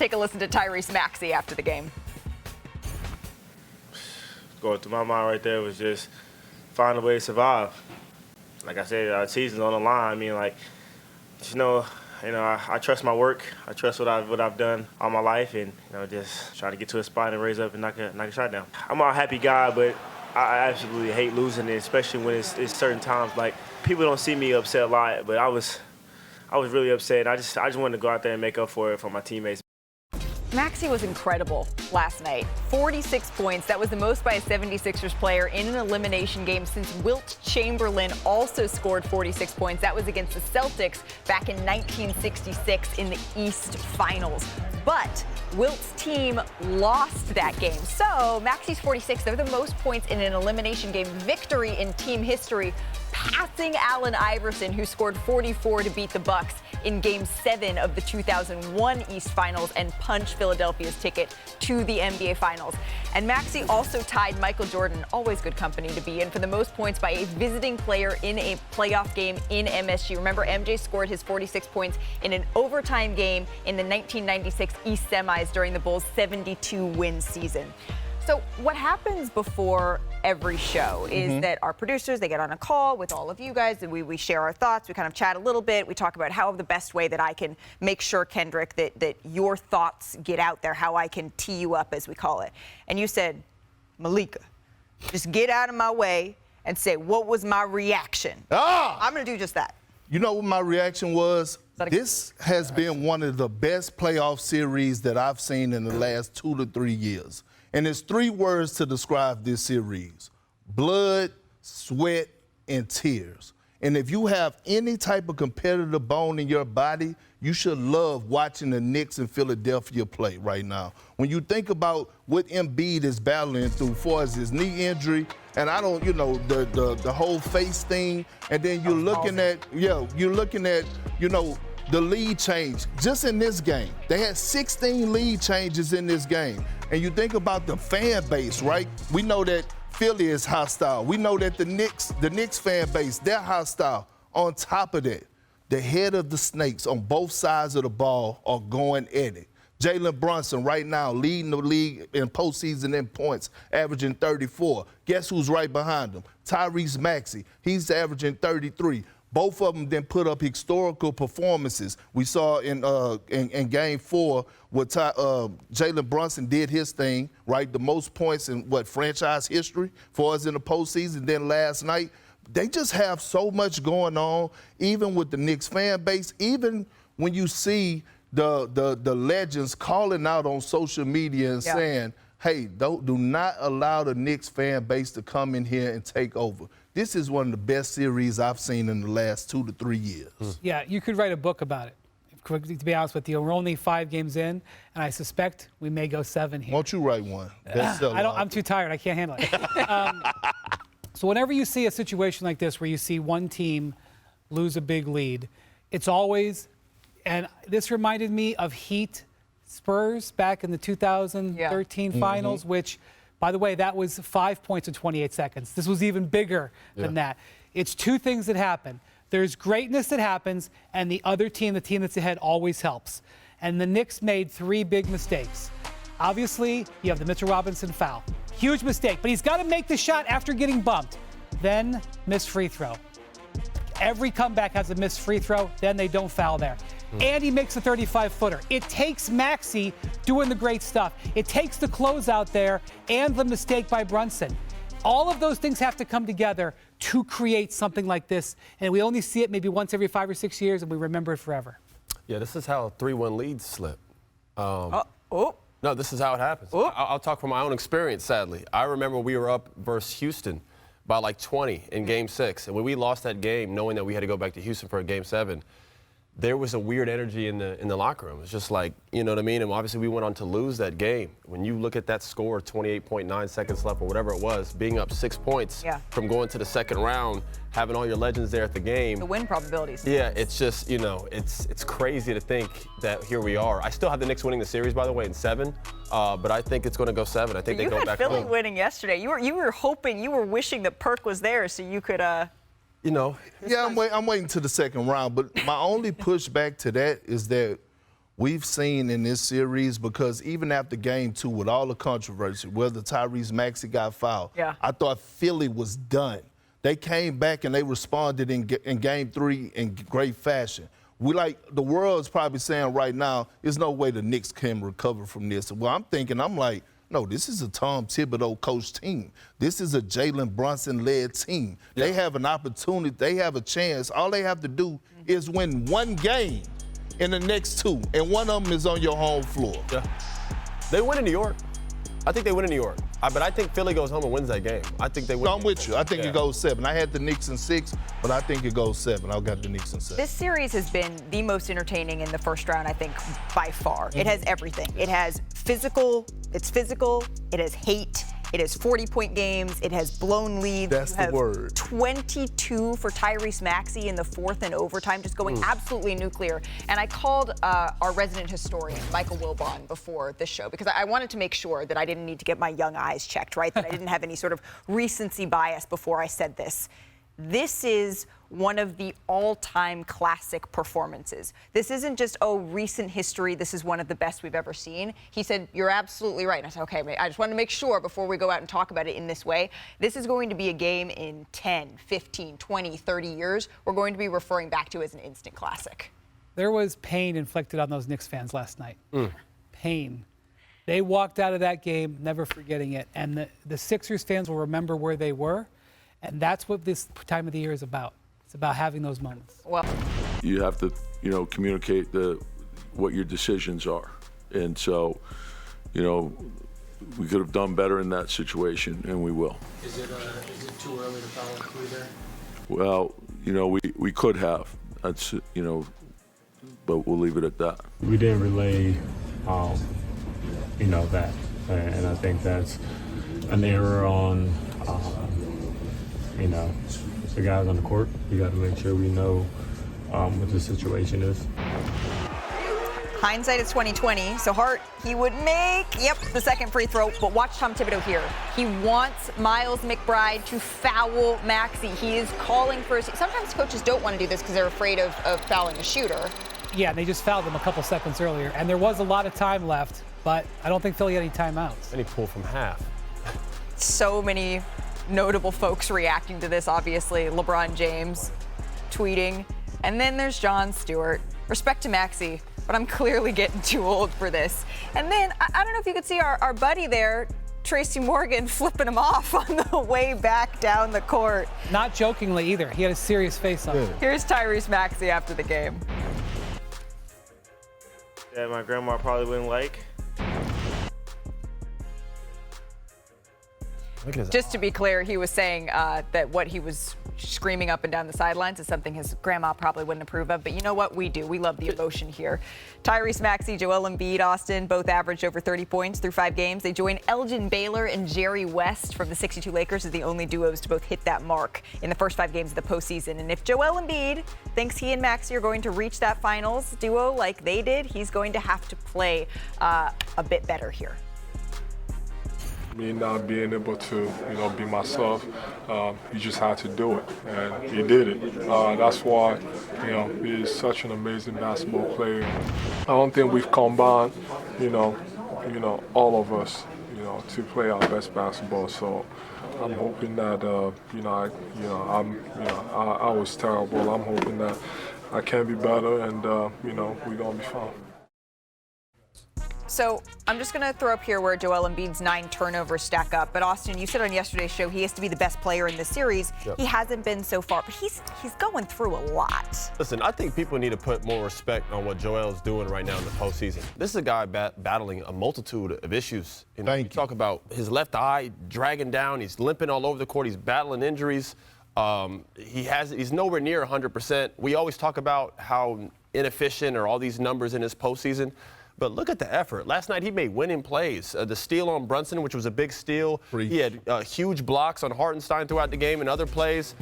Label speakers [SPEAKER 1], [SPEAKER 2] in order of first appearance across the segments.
[SPEAKER 1] take a listen to Tyrese Maxey after the game.
[SPEAKER 2] Going through my mind right there was just find a way to survive. Like I said, our season's on the line. I mean, like, I trust my work. I trust what I've done all my life, and just try to get to a spot and raise up and knock a shot down. I'm a happy guy, but I absolutely hate losing it, especially when it's certain times. Like, people don't see me upset a lot, but I was really upset. I just wanted to go out there and make up for it for my teammates.
[SPEAKER 1] Maxey was incredible last night. 46 points. That was the most by a 76ers player in an elimination game since Wilt Chamberlain also scored 46 points. That was against the Celtics back in 1966 in the East Finals. But Wilt's team lost that game. So Maxey's 46, they're the most points in an elimination game victory in team history, passing Allen Iverson, who scored 44 to beat the Bucks in Game 7 of the 2001 East Finals and punch Philadelphia's ticket to the NBA Finals. And Maxey also tied Michael Jordan, always good company to be in, for the most points by a visiting player in a playoff game in MSG. Remember, MJ scored his 46 points in an overtime game in the 1996 East Semis during the Bulls' 72-win season. So what happens before every show is that our producers, they get on a call with all of you guys, and we share our thoughts. We kind of chat a little bit. We talk about how the best way that I can make sure, Kendrick, that your thoughts get out there, how I can tee you up, as we call it. And you said, Malika, just get out of my way and say, what was my reaction? I'm going to do just that.
[SPEAKER 3] You know what my reaction was? This has been one of the best playoff series that I've seen in the last 2 to 3 years. And there's 3 words to describe this series: blood, sweat, and tears. And if you have any type of competitive bone in your body, you should love watching the Knicks in Philadelphia play right now. When you think about what Embiid is battling through for his knee injury, and I don't, the whole face thing, and then you're looking at, the lead change just in this game. They had 16 lead changes in this game. And you think about the fan base, right? We know that Philly is hostile. We know that the Knicks fan base, they're hostile. On top of that, the head of the Snakes on both sides of the ball are going at it. Jalen Brunson right now leading the league in postseason in points, averaging 34. Guess who's right behind him? Tyrese Maxey. He's averaging 33. Both of them then put up historical performances. We saw in Game 4 what Jalen Brunson did his thing, right? The most points in franchise history for us in the postseason. Then last night, they just have so much going on, even with the Knicks fan base. Even when you see the legends calling out on social media and saying, hey, do not allow the Knicks fan base to come in here and take over. This is one of the best series I've seen in the last 2 to 3 years.
[SPEAKER 4] Yeah, you could write a book about it. To be honest with you, we're only 5 games in, and I suspect we may go 7 here.
[SPEAKER 3] Won't you write one?
[SPEAKER 4] I'm too tired. I can't handle it. So whenever you see a situation like this where you see one team lose a big lead, it's always, and this reminded me of Heat Spurs back in the 2013 finals, which, by the way, that was 5 points in 28 seconds. This was even bigger than that. It's 2 things that happen. There's greatness that happens, and the other team, the team that's ahead, always helps. And the Knicks made 3 big mistakes. Obviously, you have the Mitchell Robinson foul. Huge mistake, but he's got to make the shot after getting bumped. Then, missed free throw. Every comeback has a missed free throw, then they don't foul there. And he makes a 35-footer. It takes Maxey doing the great stuff. It takes the closeout there and the mistake by Brunson. All of those things have to come together to create something like this. And we only see it maybe once every 5 or 6 years, and we remember it forever.
[SPEAKER 5] Yeah, this is how 3-1 leads slip. No, this is how it happens. I'll talk from my own experience, sadly. I remember we were up versus Houston by like 20 in Game 6. And when we lost that game, knowing that we had to go back to Houston for a Game 7, there was a weird energy in the locker room. It's just like, you know what I mean? And obviously we went on to lose that game. When you look at that score, 28.9 seconds left or whatever it was, being up 6 points from going to the second round, having all your legends there at the game.
[SPEAKER 1] The win probabilities.
[SPEAKER 5] Yeah, it's just, it's crazy to think that here we are. I still have the Knicks winning the series, by the way, in 7, but I think it's going to go 7. I think they go back home.
[SPEAKER 1] You had Philly winning yesterday. You were hoping, you were wishing that Perk was there so you could
[SPEAKER 3] Yeah, I'm waiting to the second round. But my only pushback to that is that we've seen in this series, because even after game 2, with all the controversy, whether Tyrese Maxey got fouled, I thought Philly was done. They came back and they responded in game 3 in great fashion. The world's probably saying right now, there's no way the Knicks can recover from this. Well, I'm like, no, this is a Tom Thibodeau coach team. This is a Jalen Brunson-led team. Yeah. They have an opportunity. They have a chance. All they have to do is win one game in the next 2, and one of them is on your home floor.
[SPEAKER 5] Yeah. They win in New York. I think they win in New York. But I think Philly goes home and wins that game. I think they win.
[SPEAKER 3] No, I'm with you. I think it goes 7. I had the Knicks in 6, but I think it goes 7. I've got the Knicks in 7.
[SPEAKER 1] This series has been the most entertaining in the first round, I think, by far. It has everything. It has physical. It's physical. It has hate. It has 40-point games. It has blown leads.
[SPEAKER 3] That's the word.
[SPEAKER 1] 22 for Tyrese Maxey in the 4th and overtime, just going absolutely nuclear. And I called our resident historian, Michael Wilbon, before this show, because I wanted to make sure that I didn't need to get my young eyes checked, right? That I didn't have any sort of recency bias before I said this. This is one of the all-time classic performances. This isn't just, recent history. This is one of the best we've ever seen. He said, you're absolutely right. And I said, okay, I just wanted to make sure before we go out and talk about it in this way. This is going to be a game in 10, 15, 20, 30 years we're going to be referring back to as an instant classic.
[SPEAKER 4] There was pain inflicted on those Knicks fans last night. Pain. They walked out of that game never forgetting it. And the Sixers fans will remember where they were. And that's what this time of the year is about. It's about having those moments.
[SPEAKER 1] Well,
[SPEAKER 6] you have to, communicate what your decisions are. And so, we could have done better in that situation, and we will.
[SPEAKER 7] Is it too early to follow through there?
[SPEAKER 6] Well, we could have. That's, but we'll leave it at that.
[SPEAKER 8] We didn't relay, that. And I think that's an error on, the guys on the court. We got to make sure we know what the situation is.
[SPEAKER 1] Hindsight is 20/20. So Hart, he would make, the second free throw. But watch Tom Thibodeau here. He wants Miles McBride to foul Maxey. He is calling for sometimes coaches don't want to do this because they're afraid of fouling a shooter.
[SPEAKER 4] Yeah, they just fouled him a couple seconds earlier. And there was a lot of time left, but I don't think Philly had any timeouts.
[SPEAKER 5] And he pulled from half.
[SPEAKER 1] So many notable folks reacting to this, obviously. LeBron James tweeting. And then there's Jon Stewart. Respect to Maxey, but I'm clearly getting too old for this. And then, I don't know if you could see our buddy there, Tracy Morgan, flipping him off on the way back down the court.
[SPEAKER 4] Not jokingly either. He had a serious face on it.
[SPEAKER 1] Here's Tyrese Maxey after the game.
[SPEAKER 2] That my grandma probably wouldn't like.
[SPEAKER 1] Just to be clear, he was saying that what he was screaming up and down the sidelines is something his grandma probably wouldn't approve of. But you know what? We do. We love the emotion here. Tyrese Maxey, Joel Embiid, Austin, both averaged over 30 points through 5 games. They joined Elgin Baylor and Jerry West from the 62 Lakers as the only duos to both hit that mark in the first 5 games of the postseason. And if Joel Embiid thinks he and Maxey are going to reach that finals duo like they did, he's going to have to play a bit better here.
[SPEAKER 9] Me not being able to, be myself, you just had to do it, and you did it. That's why, he is such an amazing basketball player. I don't think we've combined, all of us, to play our best basketball. So I'm hoping that, I was terrible. I'm hoping that I can be better, and we're gonna be fine.
[SPEAKER 1] So I'm just going to throw up here where Joel Embiid's 9 turnovers stack up. But Austin, you said on yesterday's show he has to be the best player in this series. Yep. He hasn't been so far, but he's going through a lot.
[SPEAKER 5] Listen, I think people need to put more respect on what Joel's doing right now in the postseason. This is a guy battling a multitude of issues. You talk about his left eye dragging down. He's limping all over the court. He's battling injuries. He's nowhere near 100%. We always talk about how inefficient are all these numbers in his postseason. But look at the effort. Last night he made winning plays. The steal on Brunson, which was a big steal. He had huge blocks on Hartenstein throughout the game and other plays.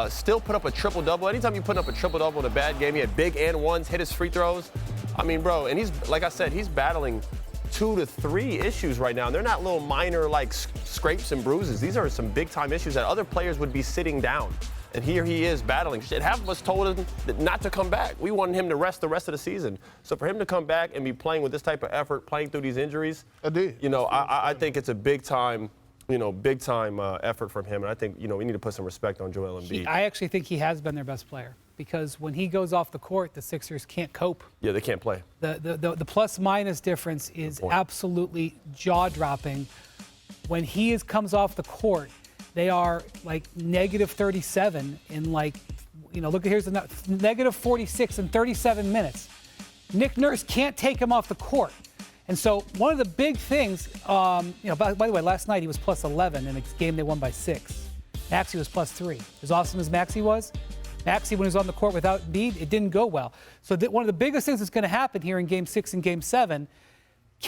[SPEAKER 5] Still put up a triple-double. Anytime you put up a triple-double in a bad game, he had big and ones, hit his free throws. I mean, bro, and he's, like I said, he's battling 2 to 3 issues right now. And they're not little minor, scrapes and bruises. These are some big-time issues that other players would be sitting down. And here he is battling. Shit, half of us told him not to come back. We wanted him to rest the rest of the season. So for him to come back and be playing with this type of effort, playing through these injuries, I think it's a big time effort from him. And I think, we need to put some respect on Joel Embiid.
[SPEAKER 4] I actually think he has been their best player because when he goes off the court, the Sixers can't cope.
[SPEAKER 5] Yeah, they can't play.
[SPEAKER 4] The plus-minus difference is absolutely jaw-dropping. When he comes off the court, they are like negative 37 in here's the negative 46 in 37 minutes. Nick Nurse can't take him off the court. And so one of the big things, by the way, last night he was plus 11 in a game they won by 6. Maxey was plus 3. As awesome as Maxey was, when he was on the court without Embiid, it didn't go well. So one of the biggest things that's going to happen here in Game 6 and Game 7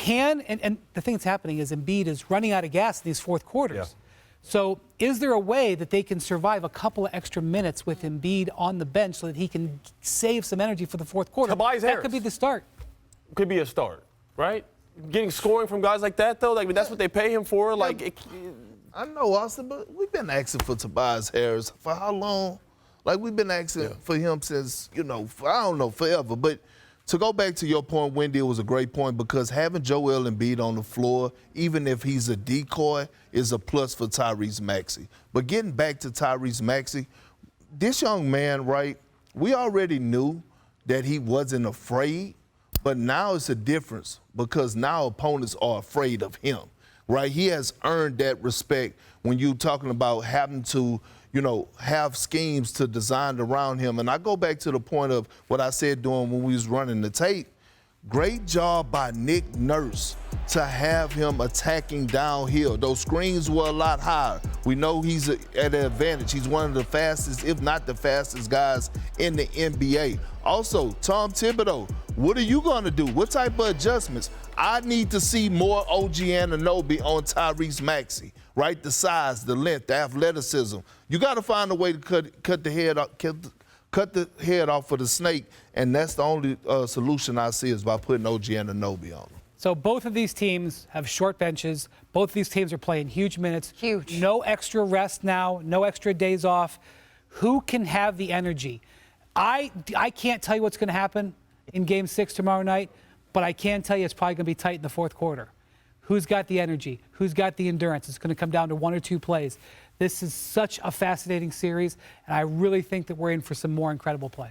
[SPEAKER 4] and the thing that's happening is Embiid is running out of gas in these fourth quarters.
[SPEAKER 5] Yeah.
[SPEAKER 4] So is there a way that they can survive a couple of extra minutes with Embiid on the bench so that he can save some energy for the fourth quarter? That could be the start.
[SPEAKER 5] Could be a start, right? Getting scoring from guys like that, though, that's what they pay him for.
[SPEAKER 3] I know, Austin, but we've been asking for Tobias Harris for how long? We've been asking for him since, forever. But to go back to your point, Wendy, it was a great point because having Joel Embiid on the floor, even if he's a decoy, is a plus for Tyrese Maxey. But getting back to Tyrese Maxey, this young man, right, we already knew that he wasn't afraid, but now it's a difference because now opponents are afraid of him, right? He has earned that respect when you're talking about having to have schemes to design around him. And I go back to the point of what I said during when we was running the tape. Great job by Nick Nurse to have him attacking downhill. Those screens were a lot higher. We know he's at an advantage. He's one of the fastest, if not the fastest guys in the NBA. Also, Tom Thibodeau, what are you going to do? What type of adjustments? I need to see more OG Anunoby on Tyrese Maxey, right? The size, the length, the athleticism. You got to find a way to cut the head off of the snake, and that's the only solution I see is by putting OG Anunoby on him.
[SPEAKER 4] So both of these teams have short benches. Both of these teams are playing huge minutes.
[SPEAKER 1] Huge.
[SPEAKER 4] No extra rest now, no extra days off. Who can have the energy? I can't tell you what's going to happen in Game 6 tomorrow night, but I can tell you it's probably going to be tight in the fourth quarter. Who's got the energy? Who's got the endurance? It's going to come down to one or two plays. This is such a fascinating series, and I really think that we're in for some more incredible play.